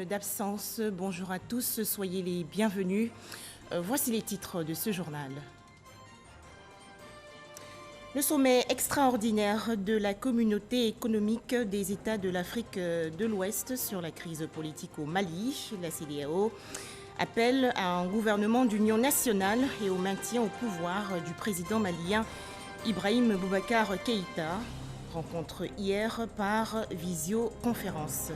d'absence. Bonjour à tous, soyez les bienvenus. Voici les titres de ce journal. Le sommet extraordinaire de la communauté économique des États de l'Afrique de l'Ouest sur la crise politique au Mali, la CEDEAO, appelle à un gouvernement d'union nationale et au maintien au pouvoir du président malien Ibrahim Boubacar Keïta. Rencontre hier par visioconférence.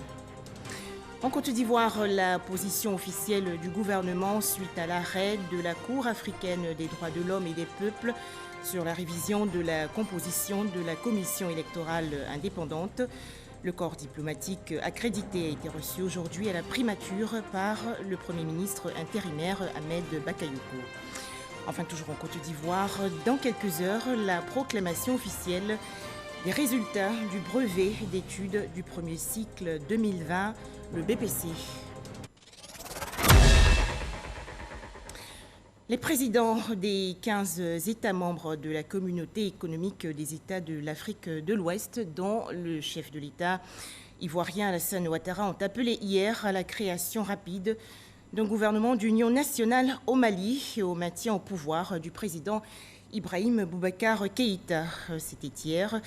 En Côte d'Ivoire, la position officielle du gouvernement suite à l'arrêt de la Cour africaine des droits de l'homme et des peuples sur la révision de la composition de la commission électorale indépendante. Le corps diplomatique accrédité a été reçu aujourd'hui à la primature par le Premier ministre intérimaire Ahmed Bakayoko. Enfin, toujours en Côte d'Ivoire, dans quelques heures, la proclamation officielle des résultats du brevet d'études du premier cycle 2020, le BPC. Les présidents des 15 États membres de la communauté économique des États de l'Afrique de l'Ouest, dont le chef de l'État ivoirien Alassane Ouattara, ont appelé hier à la création rapide d'un gouvernement d'union nationale au Mali et au maintien au pouvoir du président Ibrahim Boubacar Keïta. C'était hier,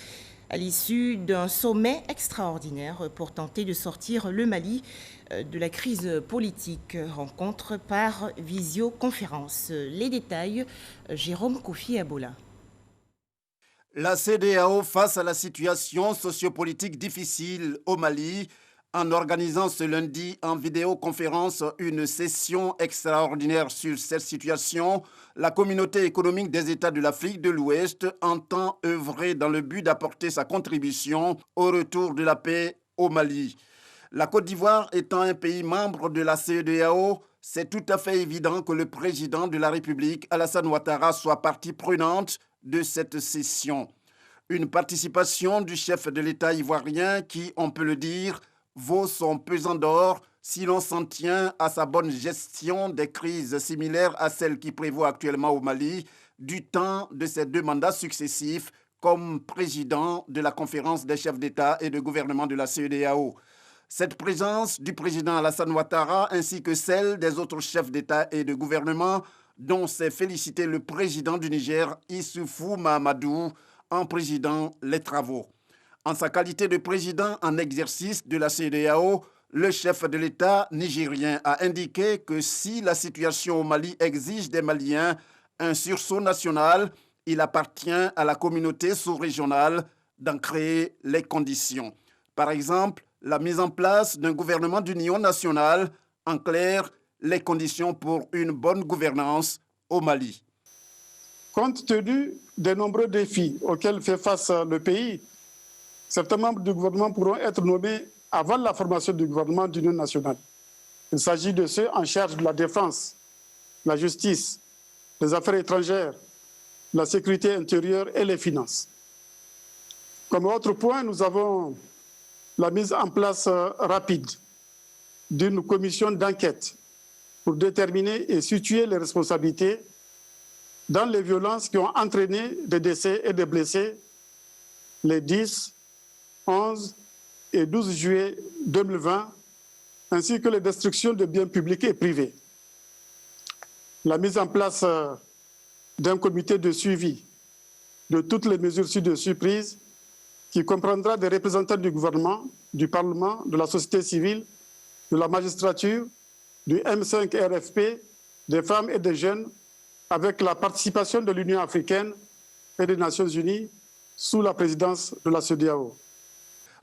à l'issue d'un sommet extraordinaire pour tenter de sortir le Mali de la crise politique. Rencontre par visioconférence. Les détails, Jérôme Kofi Abola. La CEDEAO face à la situation sociopolitique difficile au Mali, en organisant ce lundi en vidéoconférence une session extraordinaire sur cette situation, la communauté économique des États de l'Afrique de l'Ouest entend œuvrer dans le but d'apporter sa contribution au retour de la paix au Mali. La Côte d'Ivoire étant un pays membre de la CEDEAO, c'est tout à fait évident que le président de la République, Alassane Ouattara, soit partie prenante de cette session. Une participation du chef de l'État ivoirien qui, on peut le dire, vaut son pesant d'or si l'on s'en tient à sa bonne gestion des crises similaires à celles qui prévaut actuellement au Mali, du temps de ses 2 mandats successifs comme président de la conférence des chefs d'État et de gouvernement de la CEDEAO. Cette présence du président Alassane Ouattara ainsi que celle des autres chefs d'État et de gouvernement dont s'est félicité le président du Niger, Issoufou Mahamadou, en présidant les travaux. En sa qualité de président en exercice de la CEDEAO, le chef de l'État nigérien a indiqué que si la situation au Mali exige des Maliens un sursaut national, il appartient à la communauté sous-régionale d'en créer les conditions. Par exemple, la mise en place d'un gouvernement d'union nationale, en clair, les conditions pour une bonne gouvernance au Mali. Compte tenu des nombreux défis auxquels fait face le pays, certains membres du gouvernement pourront être nommés avant la formation du gouvernement d'union nationale. Il s'agit de ceux en charge de la défense, la justice, les affaires étrangères, la sécurité intérieure et les finances. Comme autre point, nous avons la mise en place rapide d'une commission d'enquête pour déterminer et situer les responsabilités dans les violences qui ont entraîné des décès et des blessés les 10, 11 et 12 juillet 2020, ainsi que les destructions de biens publics et privés. La mise en place d'un comité de suivi de toutes les mesures ci-dessus prises, qui comprendra des représentants du gouvernement, du Parlement, de la société civile, de la magistrature, du M5 RFP, des femmes et des jeunes, avec la participation de l'Union africaine et des Nations unies sous la présidence de la CEDEAO.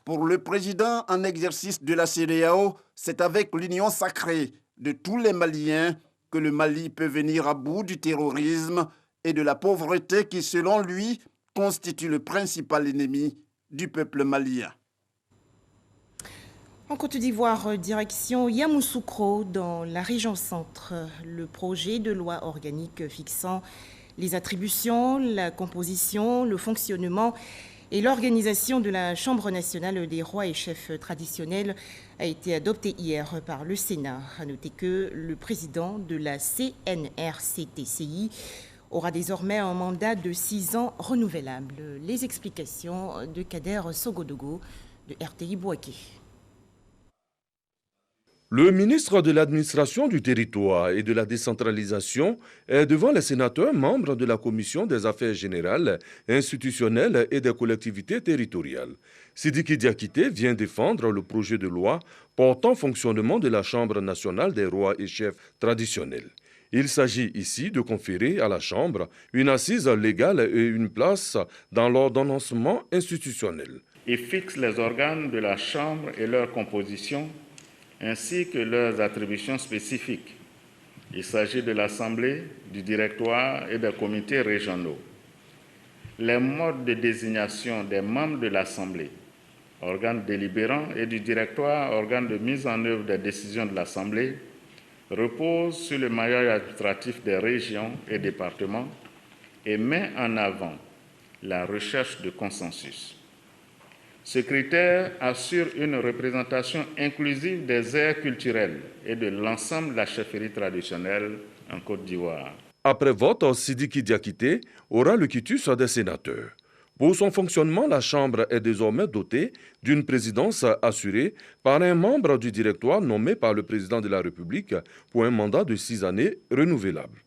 Pour le président en exercice de la CEDEAO, c'est avec l'union sacrée de tous les Maliens que le Mali peut venir à bout du terrorisme et de la pauvreté qui, selon lui, constitue le principal ennemi du peuple malien. En Côte d'Ivoire, direction Yamoussoukro, dans la région centre. Le projet de loi organique fixant les attributions, la composition, le fonctionnement et l'organisation de la Chambre nationale des rois et chefs traditionnels a été adopté hier par le Sénat. À noter que le président de la CNRCTCI aura désormais un mandat de 6 ans renouvelable. Les explications de Kader Sogodogo de RTI Bouaké. Le ministre de l'Administration du territoire et de la décentralisation est devant les sénateurs membres de la Commission des affaires générales, institutionnelles et des collectivités territoriales. Sidiki Diakité vient défendre le projet de loi portant fonctionnement de la Chambre nationale des rois et chefs traditionnels. Il s'agit ici de conférer à la Chambre une assise légale et une place dans l'ordonnancement institutionnel. Il fixe les organes de la Chambre et leur composition, ainsi que leurs attributions spécifiques. Il s'agit de l'Assemblée, du directoire et des comités régionaux. Les modes de désignation des membres de l'Assemblée, organe délibérant, et du directoire, organe de mise en œuvre des décisions de l'Assemblée, reposent sur le maillage administratif des régions et départements et met en avant la recherche de consensus. Ce critère assure une représentation inclusive des aires culturelles et de l'ensemble de la chefferie traditionnelle en Côte d'Ivoire. Après vote, Sidiki Diakité aura le quitus des sénateurs. Pour son fonctionnement, la Chambre est désormais dotée d'une présidence assurée par un membre du directoire nommé par le président de la République pour un mandat de 6 années renouvelable.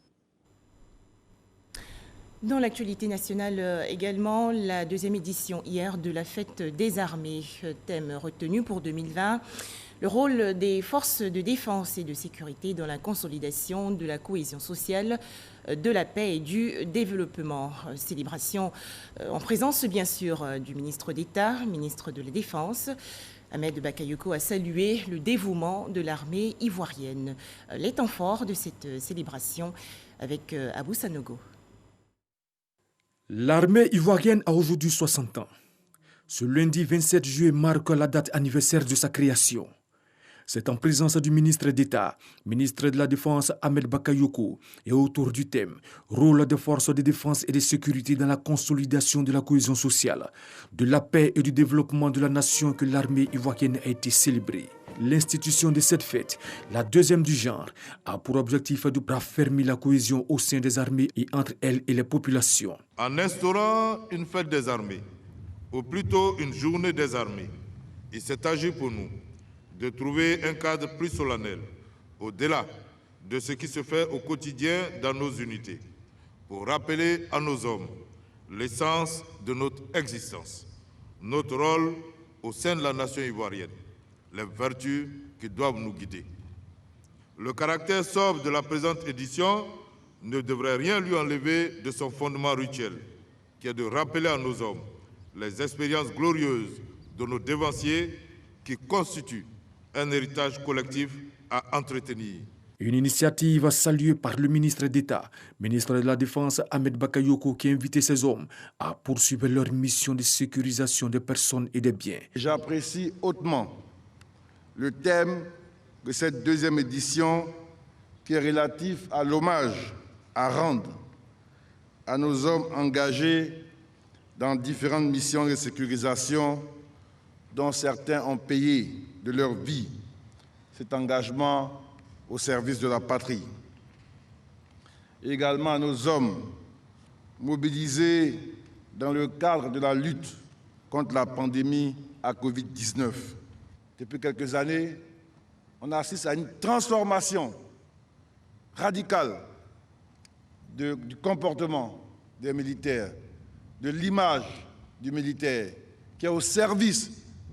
Dans l'actualité nationale également, la deuxième édition hier de la fête des armées, thème retenu pour 2020, le rôle des forces de défense et de sécurité dans la consolidation de la cohésion sociale, de la paix et du développement. Célébration en présence bien sûr du ministre d'État, ministre de la Défense. Ahmed Bakayoko a salué le dévouement de l'armée ivoirienne. Les temps forts de cette célébration avec Abou Sanogo. L'armée ivoirienne a aujourd'hui 60 ans. Ce lundi 27 juillet marque la date anniversaire de sa création. C'est en présence du ministre d'État, ministre de la Défense Ahmed Bakayoko, et autour du thème « Rôle des forces de défense et de sécurité dans la consolidation de la cohésion sociale, de la paix et du développement de la nation » que l'armée ivoirienne a été célébrée. L'institution de cette fête, la deuxième du genre, a pour objectif de raffermir la cohésion au sein des armées et entre elles et les populations. En instaurant une fête des armées, ou plutôt une journée des armées, il s'est agi pour nous de trouver un cadre plus solennel, au-delà de ce qui se fait au quotidien dans nos unités, pour rappeler à nos hommes l'essence de notre existence, notre rôle au sein de la nation ivoirienne, les vertus qui doivent nous guider. Le caractère sobre de la présente édition ne devrait rien lui enlever de son fondement rituel, qui est de rappeler à nos hommes les expériences glorieuses de nos dévanciers qui constituent un héritage collectif à entretenir. Une initiative saluée par le ministre d'État, ministre de la Défense Ahmed Bakayoko, qui a invité ses hommes à poursuivre leur mission de sécurisation des personnes et des biens. J'apprécie hautement le thème de cette deuxième édition qui est relatif à l'hommage à rendre à nos hommes engagés dans différentes missions de sécurisation dont certains ont payé de leur vie cet engagement au service de la patrie. Et également à nos hommes mobilisés dans le cadre de la lutte contre la pandémie à Covid-19. Depuis quelques années, on assiste à une transformation radicale du comportement des militaires, de l'image du militaire, qui est au service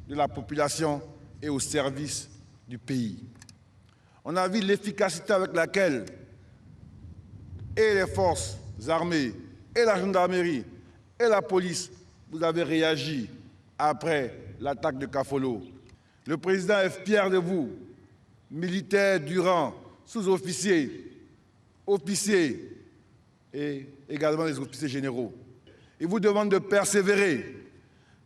de la population et au service du pays. On a vu l'efficacité avec laquelle et les forces armées, et la gendarmerie, et la police, vous avez réagi après l'attaque de Kafolo. Le président est fier de vous, militaires du rang, sous-officiers, officiers et également les officiers généraux. Il vous demande de persévérer,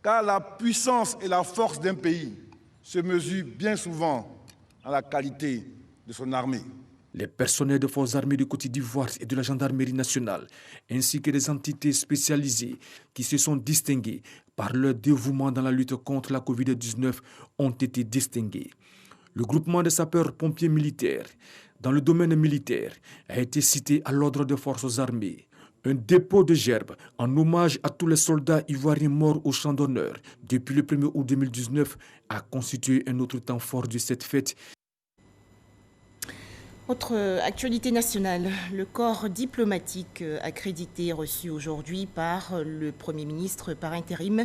car la puissance et la force d'un pays se mesurent bien souvent à la qualité de son armée. Les personnels de forces armées de Côte d'Ivoire et de la gendarmerie nationale, ainsi que des entités spécialisées qui se sont distinguées par leur dévouement dans la lutte contre la Covid-19 ont été distingués. Le groupement des sapeurs-pompiers militaires, dans le domaine militaire, a été cité à l'ordre des forces armées. Un dépôt de gerbes en hommage à tous les soldats ivoiriens morts au champ d'honneur depuis le 1er août 2019 a constitué un autre temps fort de cette fête. Autre actualité nationale, le corps diplomatique accrédité reçu aujourd'hui par le Premier ministre par intérim,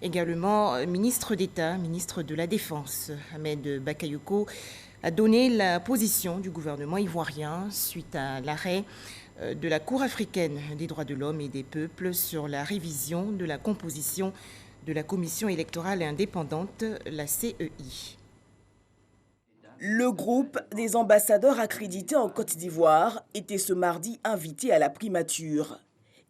également ministre d'État, ministre de la Défense, Ahmed Bakayoko, a donné la position du gouvernement ivoirien suite à l'arrêt de la Cour africaine des droits de l'homme et des peuples sur la révision de la composition de la Commission électorale indépendante, la CEI. Le groupe des ambassadeurs accrédités en Côte d'Ivoire était ce mardi invité à la primature.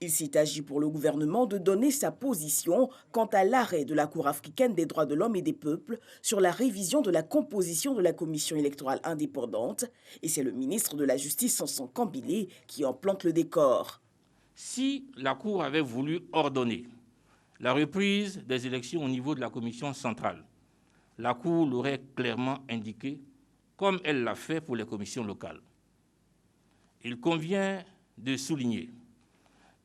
Il s'est agi pour le gouvernement de donner sa position quant à l'arrêt de la Cour africaine des droits de l'homme et des peuples sur la révision de la composition de la Commission électorale indépendante. Et c'est le ministre de la Justice, Sanson Kambile, qui en plante le décor. Si la Cour avait voulu ordonner la reprise des élections au niveau de la Commission centrale, la Cour l'aurait clairement indiqué, comme elle l'a fait pour les commissions locales. Il convient de souligner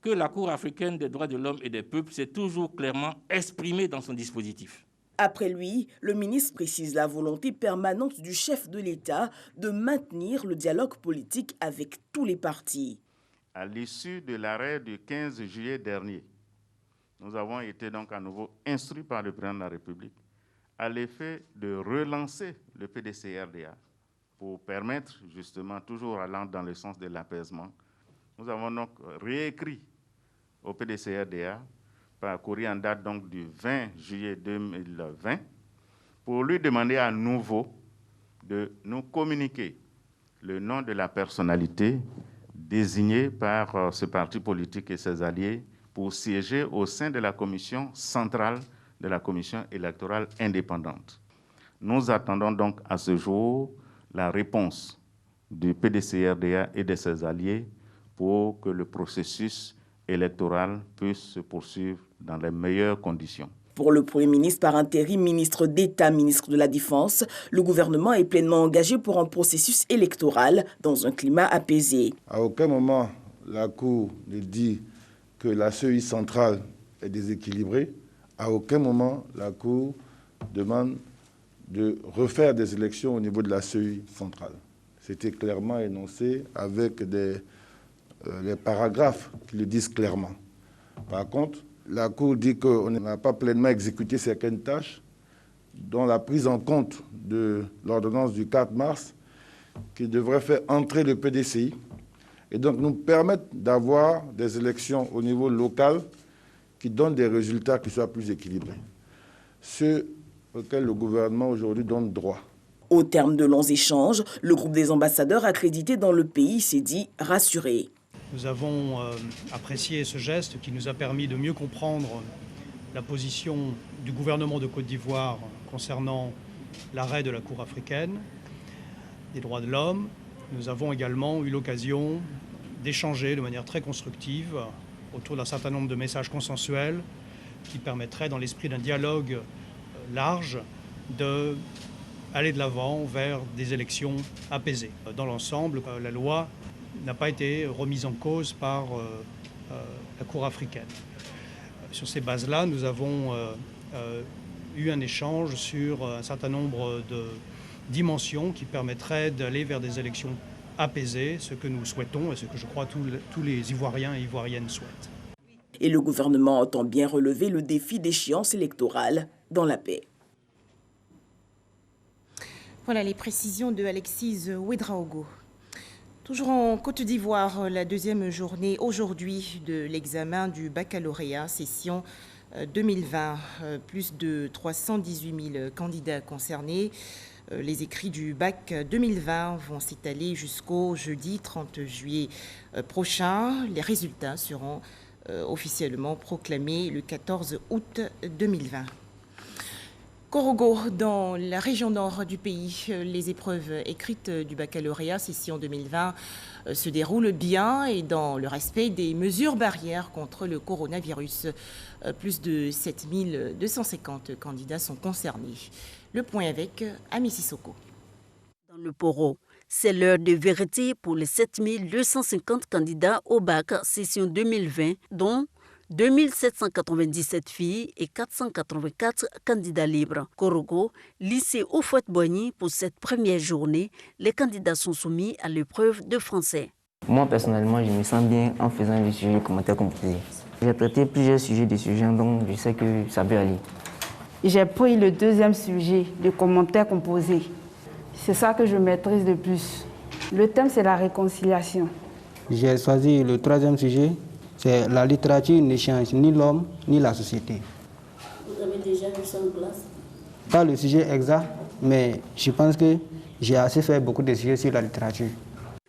que la Cour africaine des droits de l'homme et des peuples s'est toujours clairement exprimée dans son dispositif. Après lui, le ministre précise la volonté permanente du chef de l'État de maintenir le dialogue politique avec tous les partis. À l'issue de l'arrêt du 15 juillet dernier, nous avons été donc à nouveau instruits par le président de la République à l'effet de relancer le PDCRDA pour permettre justement, toujours allant dans le sens de l'apaisement. Nous avons donc réécrit au PDCRDA par courrier en date donc du 20 juillet 2020 pour lui demander à nouveau de nous communiquer le nom de la personnalité désignée par ce parti politique et ses alliés pour siéger au sein de la commission centrale de la commission électorale indépendante. Nous attendons donc à ce jour la réponse du PDCRDA et de ses alliés pour que le processus électoral puisse se poursuivre dans les meilleures conditions. Pour le Premier ministre par intérim, ministre d'État, ministre de la Défense, le gouvernement est pleinement engagé pour un processus électoral dans un climat apaisé. À aucun moment, la Cour ne dit que la CEI centrale est déséquilibrée. À aucun moment, la Cour demande de refaire des élections au niveau de la CEI centrale. C'était clairement énoncé avec les paragraphes qui le disent clairement. Par contre, la Cour dit qu'on n'a pas pleinement exécuté certaines tâches, dont la prise en compte de l'ordonnance du 4 mars, qui devrait faire entrer le PDCI, et donc nous permettre d'avoir des élections au niveau local qui donnent des résultats qui soient plus équilibrés. Ce auquel le gouvernement aujourd'hui donne droit. Au terme de longs échanges, le groupe des ambassadeurs accrédités dans le pays s'est dit rassuré. Nous avons apprécié ce geste qui nous a permis de mieux comprendre la position du gouvernement de Côte d'Ivoire concernant l'arrêt de la Cour africaine des droits de l'homme. Nous avons également eu l'occasion d'échanger de manière très constructive autour d'un certain nombre de messages consensuels qui permettraient, dans l'esprit d'un dialogue large, d'aller de l'avant vers des élections apaisées. Dans l'ensemble, la loi n'a pas été remise en cause par la Cour africaine. Sur ces bases-là, nous avons eu un échange sur un certain nombre de dimensions qui permettraient d'aller vers des élections apaisées, ce que nous souhaitons et ce que je crois tous les Ivoiriens et Ivoiriennes souhaitent. Et le gouvernement entend bien relever le défi d'échéance électorale dans la paix. Voilà les précisions de Alexis Ouedraogo. Toujours en Côte d'Ivoire, la deuxième journée aujourd'hui de l'examen du baccalauréat session 2020. Plus de 318 000 candidats concernés. Les écrits du bac 2020 vont s'étaler jusqu'au jeudi 30 juillet prochain. Les résultats seront officiellement proclamés le 14 août 2020. Korogo, dans la région nord du pays, les épreuves écrites du baccalauréat session 2020 se déroulent bien et dans le respect des mesures barrières contre le coronavirus. Plus de 7 250 candidats sont concernés. Le point avec Ami Sissoko. Dans le Poro, c'est l'heure de vérité pour les 7 250 candidats au bac session 2020, dont 2797 filles et 484 candidats libres. Korogo, lycée Houphouët-Boigny, pour cette première journée, les candidats sont soumis à l'épreuve de français. Moi, personnellement, je me sens bien en faisant le sujet commentaire composé. J'ai traité plusieurs sujets de ce genre, donc je sais que ça peut aller. J'ai pris le deuxième sujet, le commentaire composé. C'est ça que je maîtrise le plus. Le thème, c'est la réconciliation. J'ai choisi le troisième sujet, c'est la littérature ne change ni l'homme ni la société. Vous avez déjà vu ça en classe? Pas le sujet exact, mais je pense que j'ai assez fait beaucoup de sujets sur la littérature.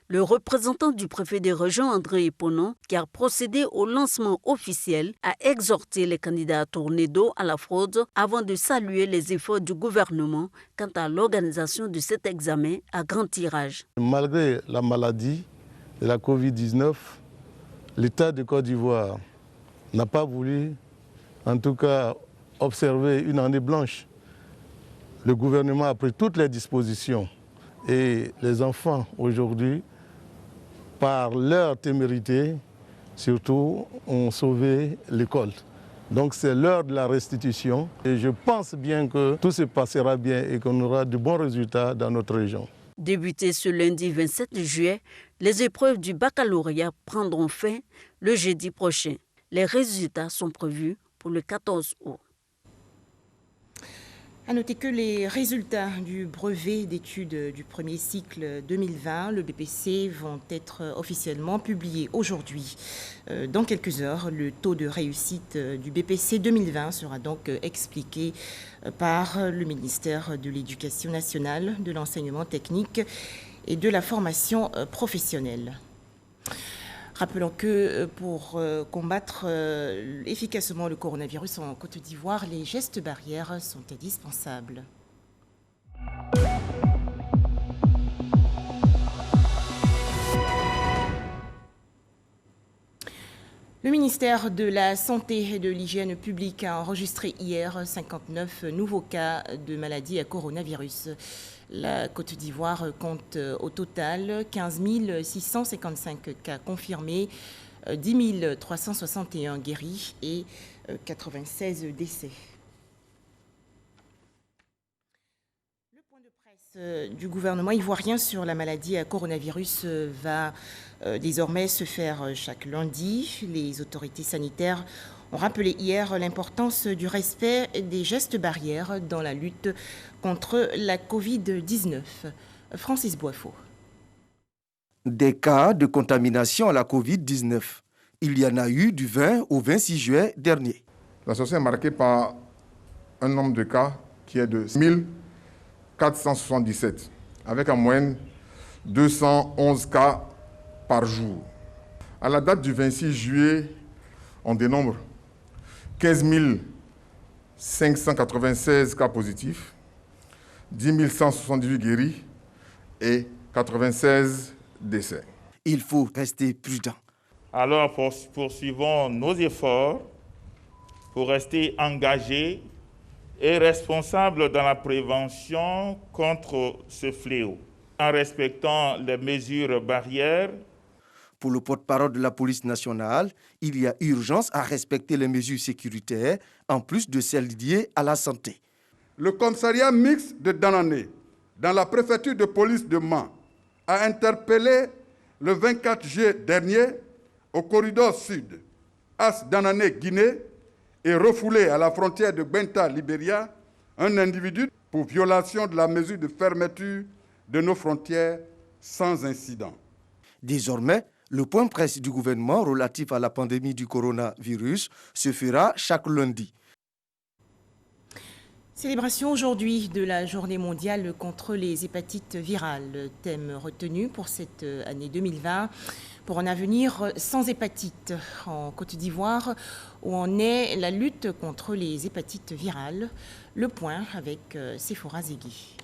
Le représentant du préfet des régions, André Eponon, qui a procédé au lancement officiel, a exhorté les candidats à tourner dos à la fraude avant de saluer les efforts du gouvernement quant à l'organisation de cet examen à grand tirage. Malgré la maladie de la Covid-19, l'État de Côte d'Ivoire n'a pas voulu, en tout cas, observer une année blanche. Le gouvernement a pris toutes les dispositions et les enfants aujourd'hui, par leur témérité, surtout, ont sauvé l'école. Donc c'est l'heure de la restitution et je pense bien que tout se passera bien et qu'on aura de bons résultats dans notre région. Débuté ce lundi 27 juillet, les épreuves du baccalauréat prendront fin le jeudi prochain. Les résultats sont prévus pour le 14 août. À noter que les résultats du brevet d'études du premier cycle 2020, le BPC, vont être officiellement publiés aujourd'hui. Dans quelques heures, le taux de réussite du BPC 2020 sera donc expliqué par le ministère de l'Éducation nationale, de l'enseignement technique et de la formation professionnelle. Rappelons que pour combattre efficacement le coronavirus en Côte d'Ivoire, les gestes barrières sont indispensables. Le ministère de la Santé et de l'Hygiène publique a enregistré hier 59 nouveaux cas de maladie à coronavirus. La Côte d'Ivoire compte au total 15 655 cas confirmés, 10 361 guéris et 96 décès. Le point de presse du gouvernement ivoirien sur la maladie à coronavirus va désormais se faire chaque lundi. Les autorités sanitaires ont rappelé hier l'importance du respect des gestes barrières dans la lutte contre la Covid-19. Francis Boifo. Des cas de contamination à la Covid-19. Il y en a eu du 20 au 26 juillet dernier. La situation est marquée par un nombre de cas qui est de 1477, avec en moyenne 211 cas par jour. À la date du 26 juillet, on dénombre 15 596 cas positifs, 10 178 guéris et 96 décès. Il faut rester prudent. Alors poursuivons nos efforts pour rester engagés et responsables dans la prévention contre ce fléau, en respectant les mesures barrières. Pour le porte-parole de la police nationale, il y a urgence à respecter les mesures sécuritaires, en plus de celles liées à la santé. Le commissariat mixte de Danané, dans la préfecture de police de Mans, a interpellé le 24 juillet dernier, au corridor sud, As Danané-Guinée, et refoulé à la frontière de Benta, Libéria, un individu pour violation de la mesure de fermeture de nos frontières sans incident. Désormais, le point presse du gouvernement relatif à la pandémie du coronavirus se fera chaque lundi. Célébration aujourd'hui de la journée mondiale contre les hépatites virales. Thème retenu pour cette année 2020. Pour un avenir sans hépatite en Côte d'Ivoire, où en est la lutte contre les hépatites virales. Le point avec Sephora Zegui.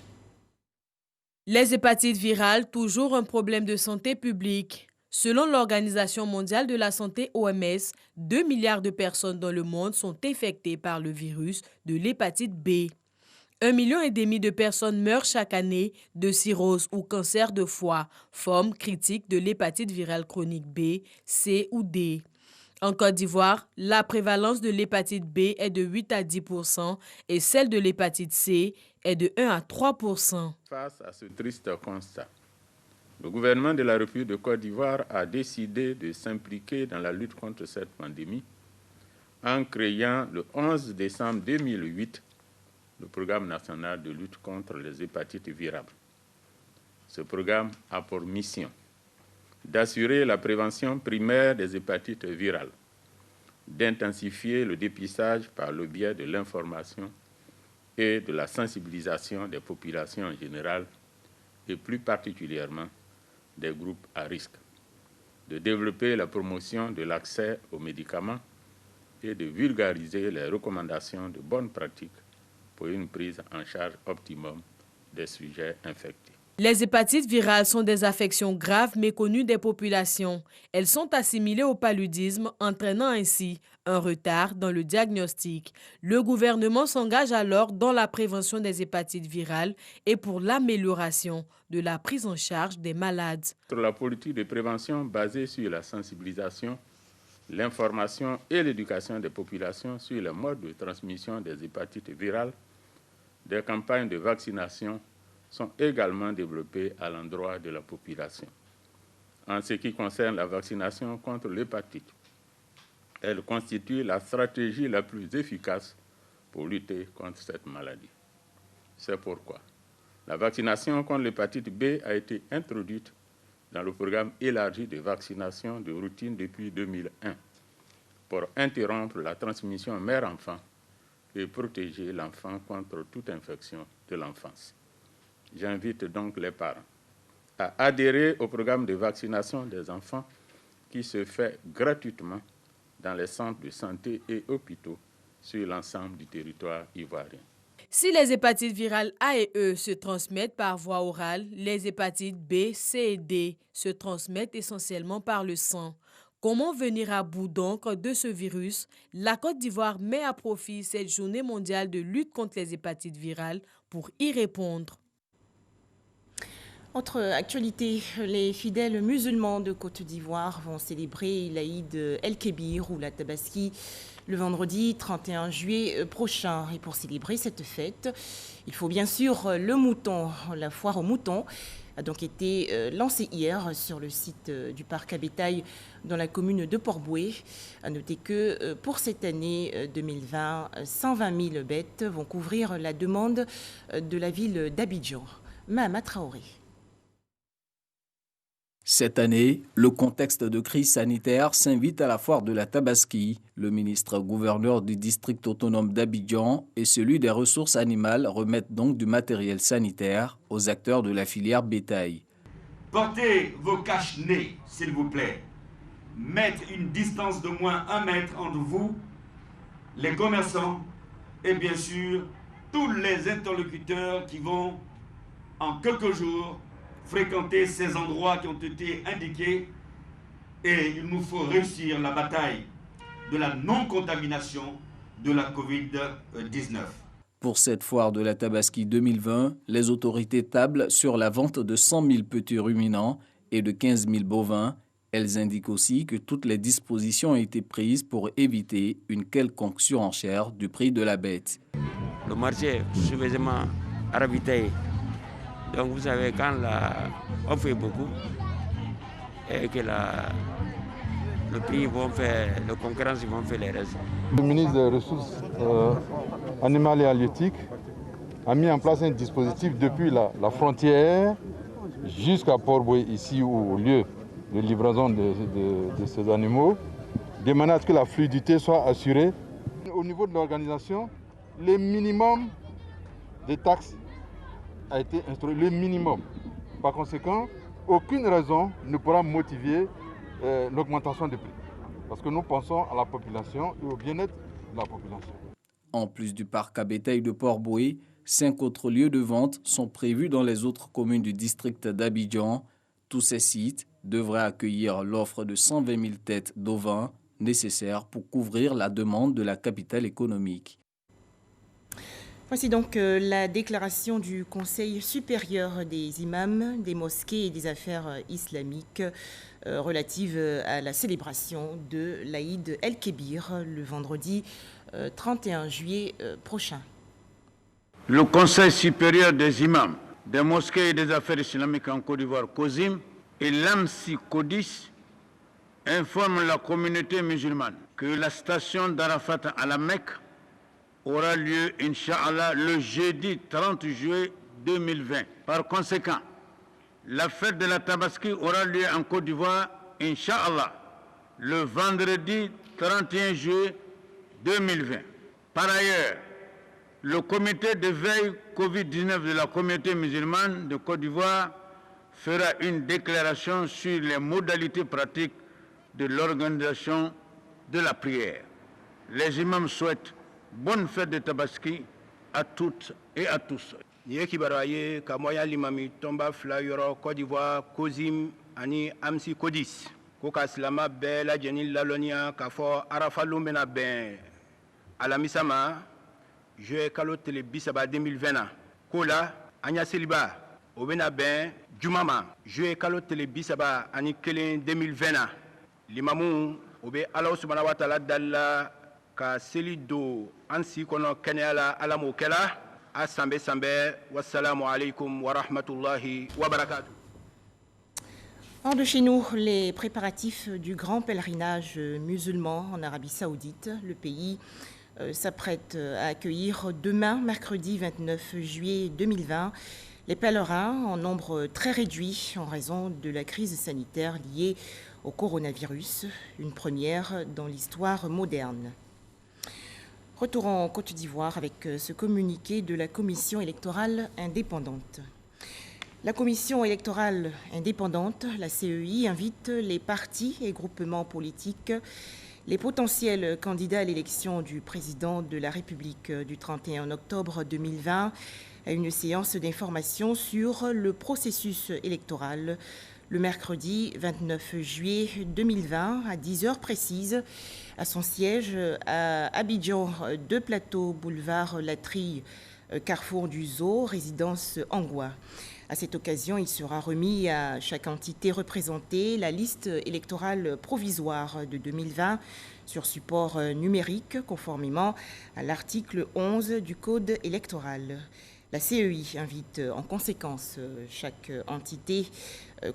Les hépatites virales, toujours un problème de santé publique. Selon l'Organisation mondiale de la santé OMS, 2 milliards de personnes dans le monde sont infectées par le virus de l'hépatite B. 1,5 million de personnes meurent chaque année de cirrhose ou cancer de foie, forme critique de l'hépatite virale chronique B, C ou D. En Côte d'Ivoire, la prévalence de l'hépatite B est de 8 à 10% et celle de l'hépatite C est de 1 à 3%. Face à ce triste constat, le gouvernement de la République de Côte d'Ivoire a décidé de s'impliquer dans la lutte contre cette pandémie en créant le 11 décembre 2008 le programme national de lutte contre les hépatites virales. Ce programme a pour mission d'assurer la prévention primaire des hépatites virales, d'intensifier le dépistage par le biais de l'information et de la sensibilisation des populations en général et plus particulièrement des groupes à risque, de développer la promotion de l'accès aux médicaments et de vulgariser les recommandations de bonnes pratiques pour une prise en charge optimum des sujets infectés. Les hépatites virales sont des affections graves méconnues des populations. Elles sont assimilées au paludisme, entraînant ainsi un retard dans le diagnostic. Le gouvernement s'engage alors dans la prévention des hépatites virales et pour l'amélioration de la prise en charge des malades. La politique de prévention basée sur la sensibilisation, l'information et l'éducation des populations sur les modes de transmission des hépatites virales, des campagnes de vaccination sont également développées à l'endroit de la population. En ce qui concerne la vaccination contre l'hépatite, elle constitue la stratégie la plus efficace pour lutter contre cette maladie. C'est pourquoi la vaccination contre l'hépatite B a été introduite dans le programme élargi de vaccination de routine depuis 2001 pour interrompre la transmission mère-enfant et protéger l'enfant contre toute infection de l'enfance. J'invite donc les parents à adhérer au programme de vaccination des enfants qui se fait gratuitement dans les centres de santé et hôpitaux sur l'ensemble du territoire ivoirien. Si les hépatites virales A et E se transmettent par voie orale, les hépatites B, C et D se transmettent essentiellement par le sang. Comment venir à bout donc de ce virus? La Côte d'Ivoire met à profit cette journée mondiale de lutte contre les hépatites virales pour y répondre. Autre actualité, les fidèles musulmans de Côte d'Ivoire vont célébrer l'Aïd El-Kébir ou la Tabaski le vendredi 31 juillet prochain. Et pour célébrer cette fête, il faut bien sûr le mouton. La foire aux moutons a donc été lancée hier sur le site du parc à bétail dans la commune de Port-Bouët. À noter que pour cette année 2020, 120 000 bêtes vont couvrir la demande de la ville d'Abidjan. Mahama Traoré. Cette année, le contexte de crise sanitaire s'invite à la foire de la Tabaski. Le ministre-gouverneur du district autonome d'Abidjan et celui des ressources animales remettent donc du matériel sanitaire aux acteurs de la filière bétail. Portez vos cache-nez, s'il vous plaît. Mettre une distance de moins 1 mètre entre vous, les commerçants et bien sûr tous les interlocuteurs qui vont en quelques jours fréquenter ces endroits qui ont été indiqués et il nous faut réussir la bataille de la non-contamination de la Covid-19. Pour cette foire de la Tabaski 2020, les autorités tablent sur la vente de 100 000 petits ruminants et de 15 000 bovins. Elles indiquent aussi que toutes les dispositions ont été prises pour éviter une quelconque surenchère du prix de la bête. Le marché est suffisamment ravitaillé. Donc vous savez, quand on fait beaucoup et que le prix vont faire, la concurrence vont faire les restes. Le ministre des Ressources animales et halieutiques a mis en place un dispositif depuis la frontière jusqu'à Port-Bouët, ici au lieu de livraison de ces animaux, de manière à ce que la fluidité soit assurée. Au niveau de l'organisation, le minimum des taxes a été instauré, le minimum. Par conséquent, aucune raison ne pourra motiver l'augmentation des prix. Parce que nous pensons à la population et au bien-être de la population. En plus du parc à bétail de Port-Bouët, 5 autres lieux de vente sont prévus dans les autres communes du district d'Abidjan. Tous ces sites devraient accueillir l'offre de 120 000 têtes d'ovins nécessaires pour couvrir la demande de la capitale économique. Voici donc la déclaration du Conseil supérieur des imams, des mosquées et des affaires islamiques relative à la célébration de l'Aïd El-Kébir le vendredi 31 juillet prochain. Le Conseil supérieur des imams, des mosquées et des affaires islamiques en Côte d'Ivoire, COSIM, et l'AMSI CODIS informent la communauté musulmane que la station d'Arafat à la Mecque aura lieu, Inch'Allah, le jeudi 30 juillet 2020. Par conséquent, la fête de la Tabaski aura lieu en Côte d'Ivoire, Inch'Allah, le vendredi 31 juillet 2020. Par ailleurs, le comité de veille Covid-19 de la communauté musulmane de Côte d'Ivoire fera une déclaration sur les modalités pratiques de l'organisation de la prière. Les imams souhaitent bonne fête de Tabaski à toutes et à tous. Ni kibaraye kamoya limami tomba fla yoro Côte d'Ivoire COSIM ani AMSI CODIS ko ka silama bɛɛ lajɛlen lalɔniya k'a fɔ arafa lon bɛna bɛn alamisa ma juillet kalo tile 30 2020 na ko la an ya seliba o bɛna bɛn juma ma juillet kalo tile 31 ani 2020 na limamu o bɛ Alahu subahanahu wa taala dalila ka seli do an si kɔnɔ kɛnɛya la ala m'o kɛla a sanbɛ sanbɛ wassalamu alaikum wa rahmatullahi wa barakatuh. Hors de chez nous, les préparatifs du grand pèlerinage musulman en Arabie Saoudite. Le pays s'apprête à accueillir demain, mercredi 29 juillet 2020, les pèlerins en nombre très réduit en raison de la crise sanitaire liée au coronavirus, une première dans l'histoire moderne. Retour en Côte d'Ivoire avec ce communiqué de la Commission électorale indépendante. La Commission électorale indépendante, la CEI, invite les partis et groupements politiques, les potentiels candidats à l'élection du président de la République du 31 octobre 2020 à une séance d'information sur le processus électoral le mercredi 29 juillet 2020 à 10 heures précises à son siège à Abidjan 2 Plateau, boulevard Latrille, carrefour du Zoo, résidence Angoua. À cette occasion, il sera remis à chaque entité représentée la liste électorale provisoire de 2020 sur support numérique, conformément à l'article 11 du Code électoral. La CEI invite en conséquence chaque entité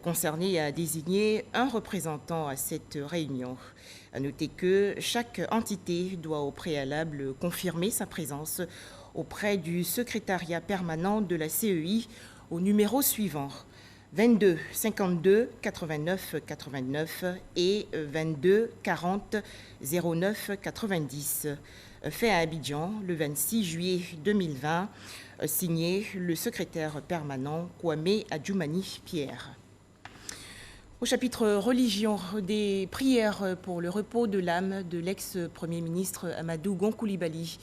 concernée à désigner un représentant à cette réunion. À noter que chaque entité doit au préalable confirmer sa présence auprès du secrétariat permanent de la CEI au numéro suivant 22 52 89 89 et 22 40 09 90. Fait à Abidjan le 26 juillet 2020, signé le secrétaire permanent Kwame Adjoumani Pierre. Au chapitre religion, des prières pour le repos de l'âme de l'ex-premier ministre Amadou Gon Coulibaly,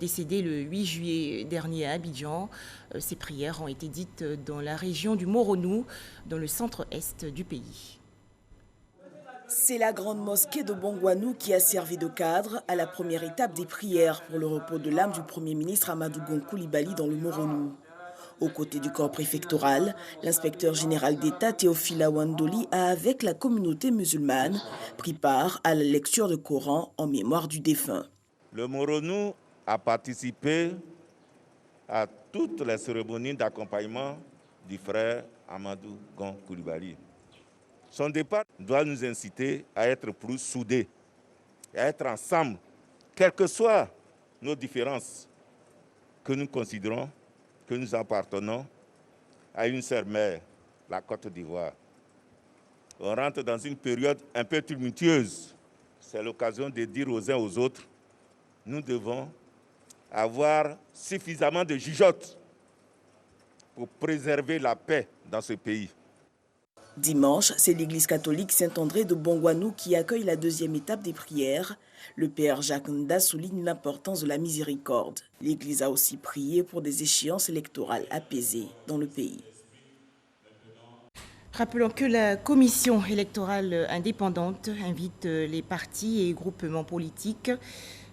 décédé le 8 juillet dernier à Abidjan. Ces prières ont été dites dans la région du Moronou, dans le centre-est du pays. C'est la grande mosquée de Bongouanou qui a servi de cadre à la première étape des prières pour le repos de l'âme du Premier ministre Amadou Gon Coulibaly dans le Moronou. Aux côtés du corps préfectoral, l'inspecteur général d'État Théophile Awandoli a, avec la communauté musulmane, pris part à la lecture de Coran en mémoire du défunt. Le Moronou a participé à toutes les cérémonies d'accompagnement du frère Amadou Gon Coulibaly. Son départ doit nous inciter à être plus soudés, à être ensemble, quelles que soient nos différences, que nous considérons que nous appartenons à une seule mère, la Côte d'Ivoire. On rentre dans une période un peu tumultueuse. C'est l'occasion de dire aux uns aux autres, nous devons avoir suffisamment de jugeote pour préserver la paix dans ce pays. Dimanche, c'est l'église catholique Saint-André de Bongouanou qui accueille la deuxième étape des prières. Le père Jacques Nda souligne l'importance de la miséricorde. L'église a aussi prié pour des échéances électorales apaisées dans le pays. Rappelons que la commission électorale indépendante invite les partis et groupements politiques,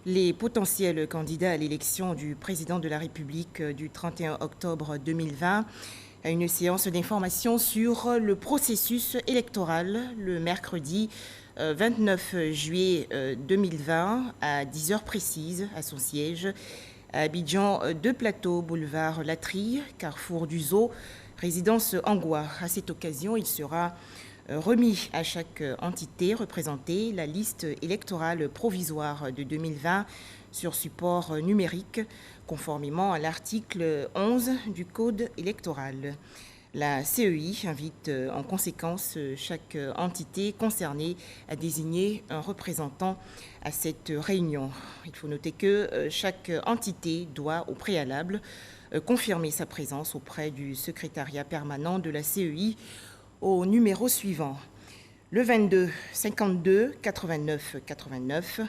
Les potentiels candidats à l'élection du président de la République du 31 octobre 2020 à une séance d'information sur le processus électoral le mercredi 29 juillet 2020 à 10h précises à son siège à Abidjan 2 Plateau, boulevard Latry, carrefour du Zoo, résidence Angoua. À cette occasion, il sera remis à chaque entité représentée la liste électorale provisoire de 2020 sur support numérique, conformément à l'article 11 du Code électoral. La CEI invite en conséquence chaque entité concernée à désigner un représentant à cette réunion. Il faut noter que chaque entité doit au préalable confirmer sa présence auprès du secrétariat permanent de la CEI au numéro suivant, le 22 52 89 89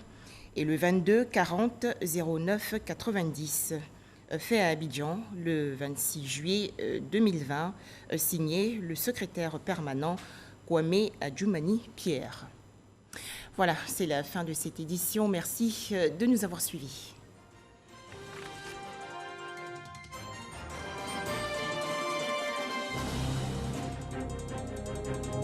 et le 22 40 09 90. Fait à Abidjan le 26 juillet 2020, signé le secrétaire permanent Kwame Adjoumani Pierre. Voilà, c'est la fin de cette édition. Merci de nous avoir suivis.